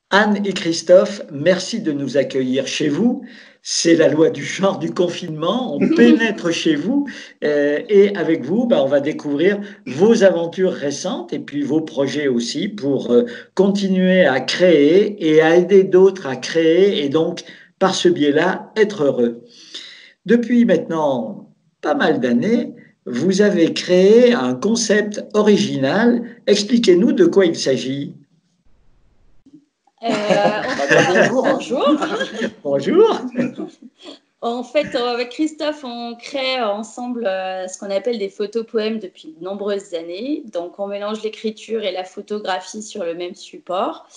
Anne et Christophe, merci de nous accueillir chez vous. C'est la loi du genre du confinement. On pénètre chez vous et avec vous, on va découvrir vos aventures récentes et puis vos projets aussi pour continuer à créer et à aider d'autres à créer et donc par ce biais-là être heureux. Depuis maintenant pas mal d'années, vous avez créé un concept original. Expliquez-nous de quoi il s'agit. Bonjour. Bonjour. En fait, avec Christophe, on crée ensemble ce qu'on appelle des photopoèmes depuis de nombreuses années. Donc, on mélange l'écriture et la photographie sur le même support.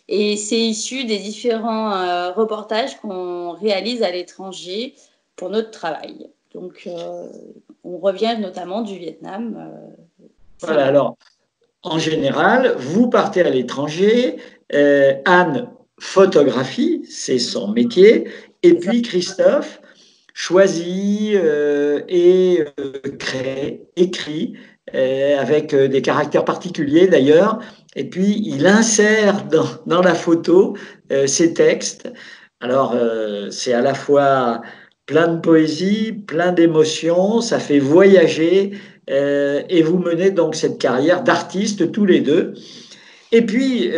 Et c'est issu des différents reportages qu'on réalise à l'étranger pour notre travail. Donc, on revient notamment du Vietnam. Voilà, alors, en général, vous partez à l'étranger, Anne photographie, c'est son métier, et C'est ça. puis Christophe choisit et crée, écrit, avec des caractères particuliers d'ailleurs, et puis il insère dans la photo ses textes. Alors, c'est à la fois plein de poésie, plein d'émotions, ça fait voyager, et vous menez donc cette carrière d'artiste tous les deux. Et puis,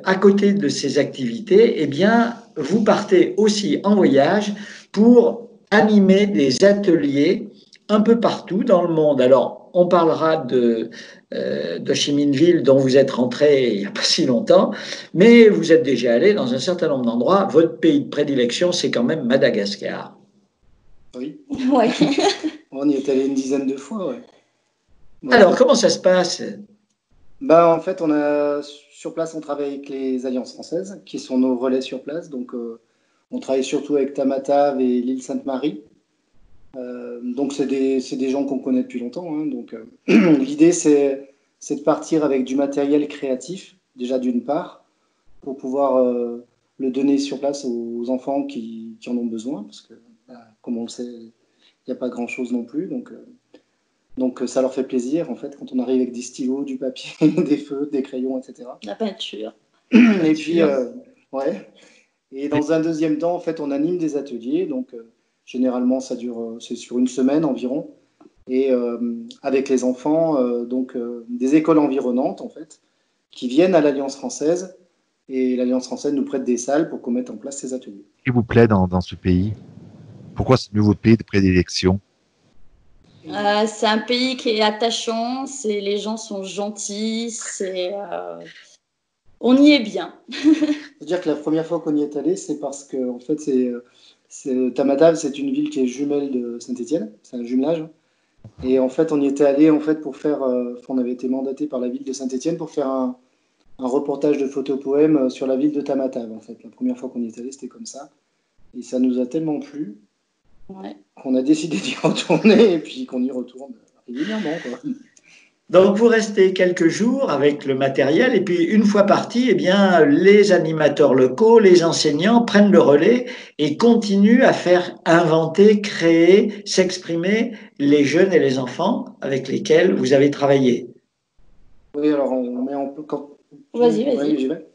à côté de ces activités, eh bien, vous partez aussi en voyage pour animer des ateliers un peu partout dans le monde. Alors, on parlera de Chiminville, dont vous êtes rentré il n'y a pas si longtemps, mais vous êtes déjà allé dans un certain nombre d'endroits. Votre pays de prédilection, c'est quand même Madagascar. Oui, Ouais. on y est allé une dizaine de fois, ouais. Ouais. Alors, comment ça se passe? En fait, sur place, on travaille avec les Alliances françaises, qui sont nos relais sur place. Donc, on travaille surtout avec Tamatave et l'île Sainte-Marie. Donc, c'est des gens qu'on connaît depuis longtemps, hein. Donc, l'idée, c'est de partir avec du matériel créatif, déjà d'une part, pour pouvoir le donner sur place aux enfants qui en ont besoin, parce que, comme on le sait, il n'y a pas grand-chose non plus. Donc, ça leur fait plaisir, en fait, quand on arrive avec des stylos, du papier, des feutres, des crayons, etc. La peinture. Et puis, ouais. Et dans un deuxième temps, en fait, on anime des ateliers. Donc, généralement, ça dure, c'est sur une semaine environ. Et avec les enfants, des écoles environnantes, en fait, qui viennent à l'Alliance française. Et l'Alliance française nous prête des salles pour qu'on mette en place ces ateliers. Qui vous plaît dans ce pays? Pourquoi c'est mieux votre pays de prédilection? C'est un pays qui est attachant, les gens sont gentils, on y est bien. C'est-à-dire que la première fois qu'on y est allé, c'est parce que, en fait, Tamatave, c'est une ville qui est jumelle de Saint-Étienne. C'est un jumelage. Et en fait, on y était allé en fait, pour faire. On avait été mandaté par la ville de Saint-Étienne pour faire un reportage de photopoème sur la ville de Tamatave. En fait, la première fois qu'on y est allé, c'était comme ça. Et ça nous a tellement plu Ouais. qu'on a décidé d'y retourner et puis qu'on y retourne régulièrement, quoi. Donc, vous restez quelques jours avec le matériel et puis une fois parti, eh bien, les animateurs locaux, les enseignants prennent le relais et continuent à faire inventer, créer, s'exprimer les jeunes et les enfants avec lesquels vous avez travaillé. Oui, alors on met en quand, Vas-y. oui, j'y vais.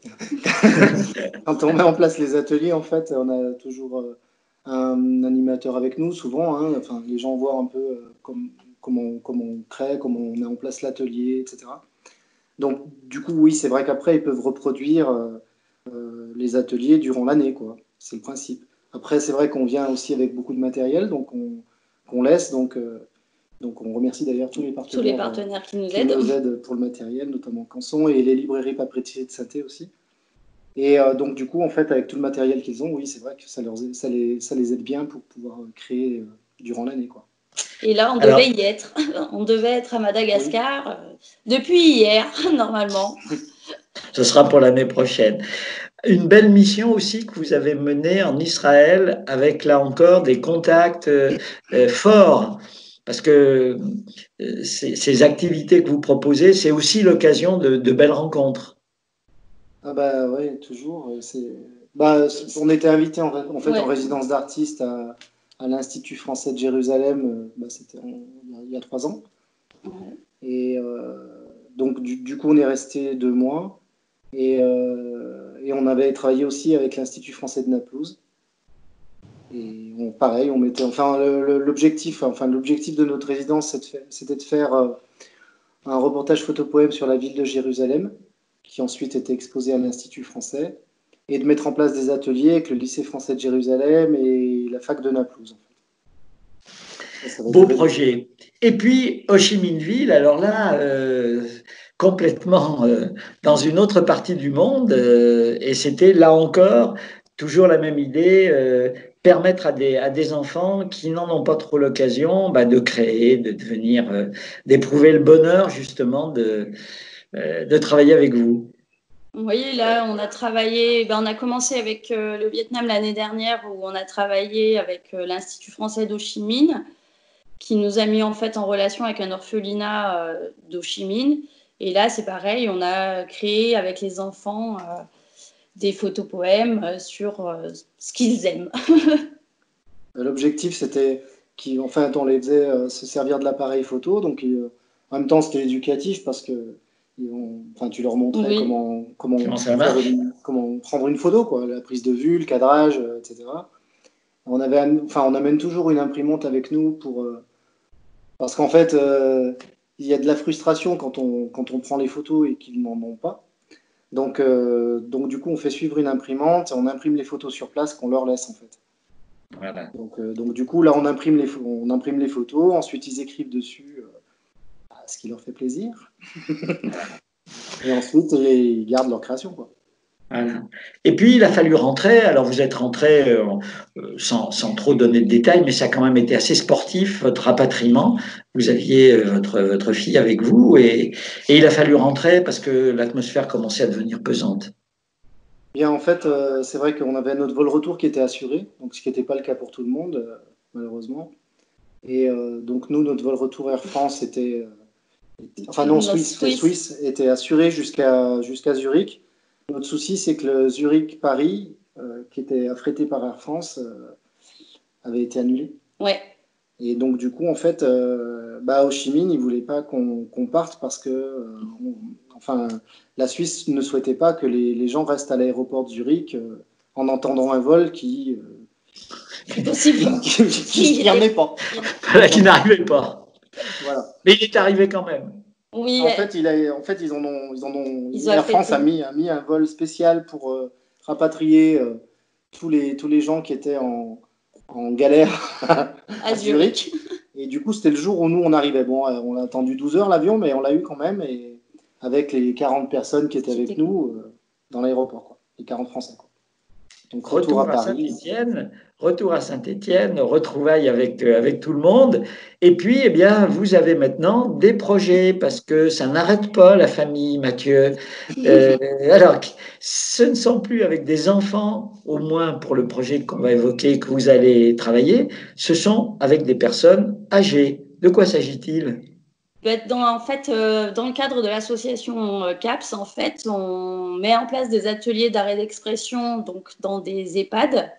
Quand on met en place les ateliers, en fait, on a toujours un animateur avec nous, souvent, hein. Enfin, les gens voient un peu comment on crée, comment on met en place l'atelier, etc. Donc, du coup, oui, c'est vrai qu'après, ils peuvent reproduire les ateliers durant l'année, quoi. C'est le principe. Après, c'est vrai qu'on vient aussi avec beaucoup de matériel, donc qu'on laisse. Donc, on remercie d'ailleurs tous les partenaires qui nous qui aident. nous aident pour le matériel, notamment Canson et les librairies papeteries de Sainté aussi. Et donc, du coup, en fait, avec tout le matériel qu'ils ont, oui, c'est vrai que ça les aide bien pour pouvoir créer durant l'année, quoi. Et là, on Alors, devait y être. On devait être à Oui. Madagascar depuis hier, normalement. ce sera pour l'année prochaine. Une belle mission aussi que vous avez menée en Israël avec là encore des contacts forts. Parce que ces activités que vous proposez, c'est aussi l'occasion de belles rencontres. Ah bah ouais, toujours. On était invité en fait en Ouais. résidence d'artiste à l'Institut français de Jérusalem. C'était il y a 3 ans. Et donc du coup, on est resté 2 mois. Et et on avait travaillé aussi avec l'Institut français de Naplouse. Et pareil, on mettait, enfin, l'objectif de notre résidence, c'était de faire un reportage photopoème sur la ville de Jérusalem, qui ensuite était exposé à l'Institut français, et de mettre en place des ateliers avec le lycée français de Jérusalem et la fac de Naplouse. Beau projet. Et puis, Ho Chi Minh Ville, alors là, complètement dans une autre partie du monde, et c'était là encore toujours la même idée, permettre à des enfants qui n'en ont pas trop l'occasion de créer, de devenir, d'éprouver le bonheur justement de travailler avec vous. Vous voyez, là, on a travaillé, on a commencé avec le Vietnam l'année dernière, où on a travaillé avec l'Institut français d'Ho Chi Minh, qui nous a mis en fait en relation avec un orphelinat d'Ho Chi Minh. Et là, c'est pareil, on a créé avec les enfants des photopoèmes sur ce qu'ils aiment. L'objectif, c'était on les faisait se servir de l'appareil photo. Donc, en même temps, c'était éducatif parce que tu leur montrais comment prendre une photo, quoi, la prise de vue, le cadrage, etc. On amène toujours une imprimante avec nous parce qu'en fait, il y a de la frustration quand on prend les photos et qu'ils n'en ont pas. Donc, du coup, on fait suivre une imprimante et on imprime les photos sur place qu'on leur laisse, en fait. Voilà. Donc, du coup, là, on imprime les photos, ensuite ils écrivent dessus ce qui leur fait plaisir. Et ensuite, ils gardent leur création, quoi. Voilà. Et puis, il a fallu rentrer. Alors, vous êtes rentré sans trop donner de détails, mais ça a quand même été assez sportif, votre rapatriement. Vous aviez votre fille avec vous et il a fallu rentrer parce que l'atmosphère commençait à devenir pesante. Bien, en fait, c'est vrai qu'on avait notre vol retour qui était assuré, donc ce qui n'était pas le cas pour tout le monde, malheureusement. Et donc, nous, notre vol retour Air France était. Swiss était assuré jusqu'à Zurich. Notre souci, c'est que le Zurich-Paris, qui était affrété par Air France, avait été annulé. Ouais. Et donc, du coup, en fait, Ho Chi Minh, ils ne voulaient pas qu'on parte parce que, la Suisse ne souhaitait pas que les gens restent à l'aéroport de Zurich en entendant un vol qui n'arrivait pas. Voilà, qui n'arrivait pas. Voilà. Mais il est arrivé quand même. Oui. En fait, Air France a mis un vol spécial pour rapatrier tous les gens qui étaient en galère à Zurich. Et du coup, c'était le jour où nous, on arrivait. Bon, on a attendu 12 heures l'avion, mais on l'a eu quand même, et avec les 40 personnes qui étaient avec nous dans l'aéroport, quoi. Les 40 Français, quoi. Donc, retour à Paris. Retour à Saint-Étienne, retrouvailles avec tout le monde. Et puis, eh bien, vous avez maintenant des projets parce que ça n'arrête pas la famille, Mathieu. Alors, ce ne sont plus avec des enfants, au moins pour le projet qu'on va évoquer, que vous allez travailler, ce sont avec des personnes âgées. De quoi s'agit-il ? Dans le cadre de l'association CAPS, en fait, on met en place des ateliers d'arrêt d'expression donc dans des EHPAD,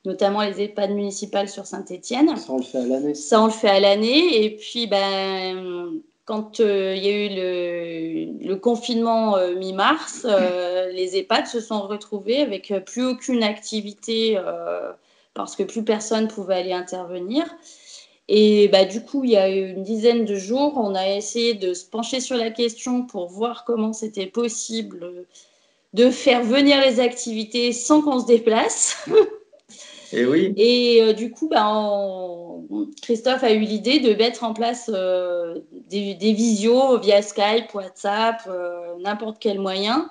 notamment les EHPAD municipales sur Saint-Étienne. Ça, on le fait à l'année. Ça, on le fait à l'année. Et puis, quand il y a eu le confinement mi-mars, les EHPAD se sont retrouvés avec plus aucune activité parce que plus personne pouvait aller intervenir. Et du coup, il y a eu une dizaine de jours, on a essayé de se pencher sur la question pour voir comment c'était possible de faire venir les activités sans qu'on se déplace. Et oui. Et du coup, Christophe a eu l'idée de mettre en place des visios via Skype, WhatsApp, n'importe quel moyen.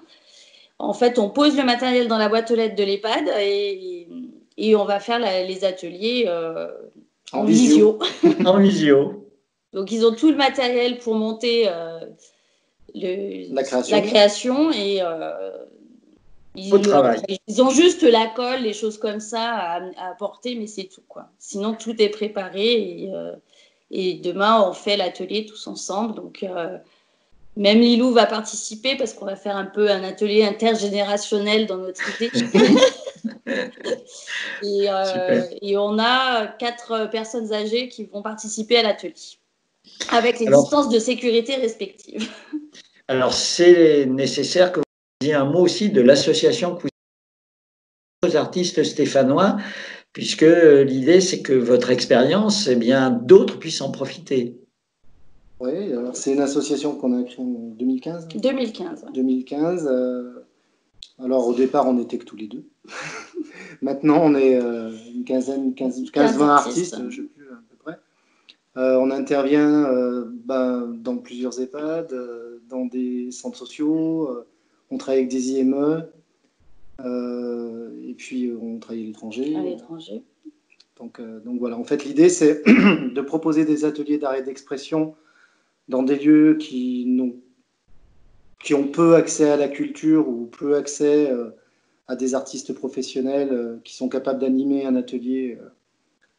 En fait, on pose le matériel dans la boîte aux lettres de l'EHPAD et on va faire les ateliers en visio. En visio. Donc, ils ont tout le matériel pour monter la création et ils ont juste la colle, les choses comme ça à apporter, mais c'est tout, quoi. Sinon, tout est préparé et demain, on fait l'atelier tous ensemble. Donc, même Lilou va participer parce qu'on va faire un peu un atelier intergénérationnel dans notre idée. Et on a 4 personnes âgées qui vont participer à l'atelier avec les distances de sécurité respectives. Alors, c'est nécessaire que vous disiez un mot aussi de l'association que vous artistes stéphanois, puisque l'idée, c'est que votre expérience, eh bien, d'autres puissent en profiter. Oui, alors c'est une association qu'on a créée en 2015. 2015. Ouais. 2015. Alors au départ, on n'était que tous les deux. Maintenant, on est une quinzaine, 15-20 artistes, je ne sais plus à peu près. On intervient dans plusieurs EHPAD, dans des centres sociaux, on travaille avec des IME, et puis on travaille à l'étranger. À l'étranger. Donc voilà, en fait, l'idée, c'est de proposer des ateliers d'art et d'expression dans des lieux qui ont peu accès à la culture ou peu accès à des artistes professionnels qui sont capables d'animer un atelier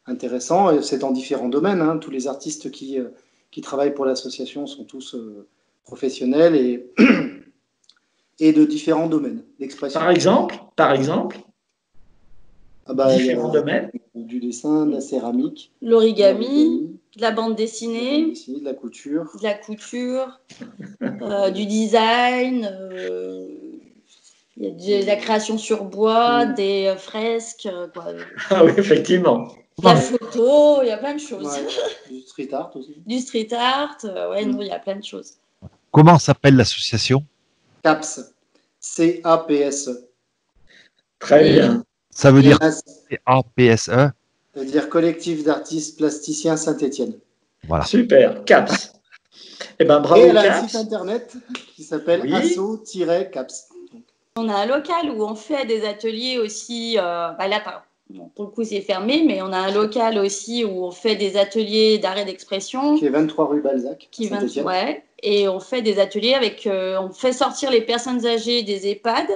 intéressant. Et c'est dans différents domaines. Hein. Tous les artistes qui travaillent pour l'association sont tous professionnels et de différents domaines d'expression. Par exemple, différents domaines. Du dessin, de la céramique, l'origami, de la bande dessinée, de la couture, du design, il y a de la création sur bois, des fresques, quoi. Ah oui, effectivement. De la photo, il y a plein de choses. Ouais, du street art aussi. Du street art, non, il y a plein de choses. Comment s'appelle l'association? CAPS. C-A-P-S-E. Très bien. Ça veut dire C-A-P-S-E? Ça veut dire Collectif d'artistes plasticiens Saint-Étienne. Voilà. Super, CAPS. Eh ben, bravo, et elle a CAPS. un site internet qui s'appelle Oui. asso-caps. On a un local où on fait des ateliers aussi. Là, pour le coup, c'est fermé, mais on a un local aussi où on fait des ateliers d'art et d'expression. Qui est 23 rue Balzac, Saint-Étienne. Ouais, et on fait des ateliers on fait sortir les personnes âgées des EHPAD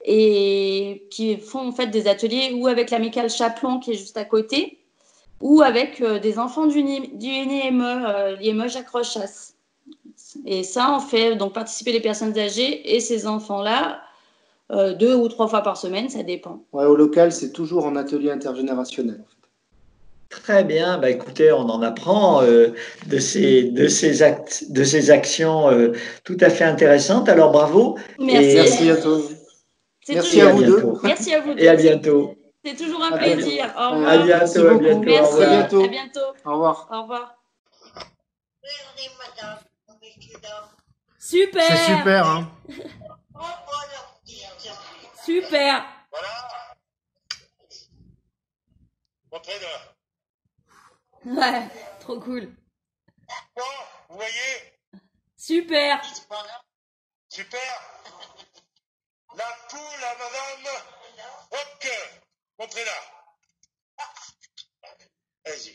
et qui font en fait des ateliers ou avec l'amicale Chaplon qui est juste à côté, ou avec des enfants du IME, l'IME Jacques Rochas. Et ça, on fait donc participer les personnes âgées et ces enfants-là 2 ou 3 fois par semaine, ça dépend. Ouais, au local, c'est toujours en atelier intergénérationnel. En fait. Très bien. Bah, écoutez, on en apprend de ces actions tout à fait intéressantes. Alors, bravo. Merci. Merci à toi. Merci à vous deux. Merci à vous deux. Et à bientôt. C'est toujours un plaisir. Au revoir. À bientôt. Merci à beaucoup. bientôt. Merci. Au revoir. À bientôt. Au revoir. Au revoir. Super. C'est super, hein. Super. Voilà. Entraîneur. Ouais, trop cool. Bon, vous voyez? Super. Super. La poule à madame. Ok. Montrez-la. Vas-y.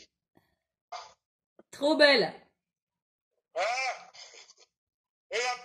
Trop belle. Voilà. Et la